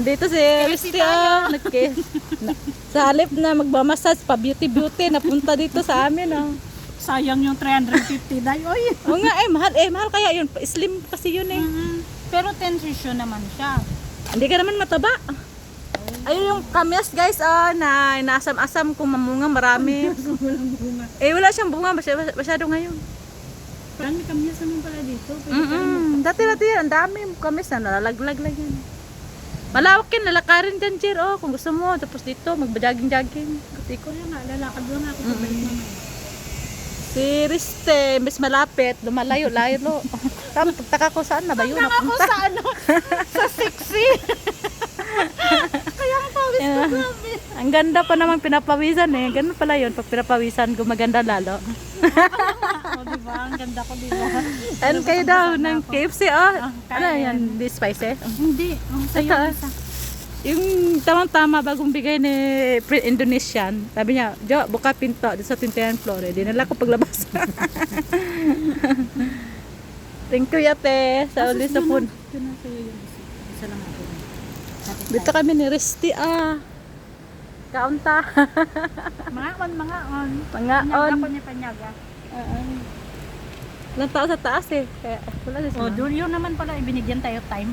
Dito si Risty sa halip na magmamassage pa beauty napunta dito sa amin Sayang yung 350 day. Oy. Oo nga mahal kaya yun, slim kasi yun Pero 10 session naman siya. Hindi ka naman mataba. Ayun yung kamyas guys na inaasam-asam kung mamunga marami. Wala siyang bunga masyado ngayon. Marami kamyas naman pala dito. Dati ang dami kamyas na nalalaglag lang yan. Malawak yan, lalakarin dyan, Jer. Kung gusto mo, tapos dito, magba-jogging-jogging. Ko yan nga, lalakad lang ako pabalik naman. Si Riste, imbes malapit, lumalayo-layo. Tama, pagtaka ko saan na ba yun? Ako sa sa sexy. Kaya ang pawis ko grabe. Ang ganda pa namang pinapawisan Ganun pala yun, pag pinapawisan, gumaganda lalo. Diba? Ang ganda ko, diba? And kayo daw ng KFC, ano yan, this spicy? Hindi. Ito, yung tamang-tama bagong bigay ni Indonesian. Sabi niya, Jo, buka pinto dito sa 20th floor. Dinala ko paglabas. Thank you, Yate. Sa ulit sa phone. Isa lang ako. Dito kami ni Risty, kaunta. Mga on. Pangaon. Ako ni Panyaga. Ilang tao sa taas Kaya, wala Doon yun naman pala, ibinigyan tayo time.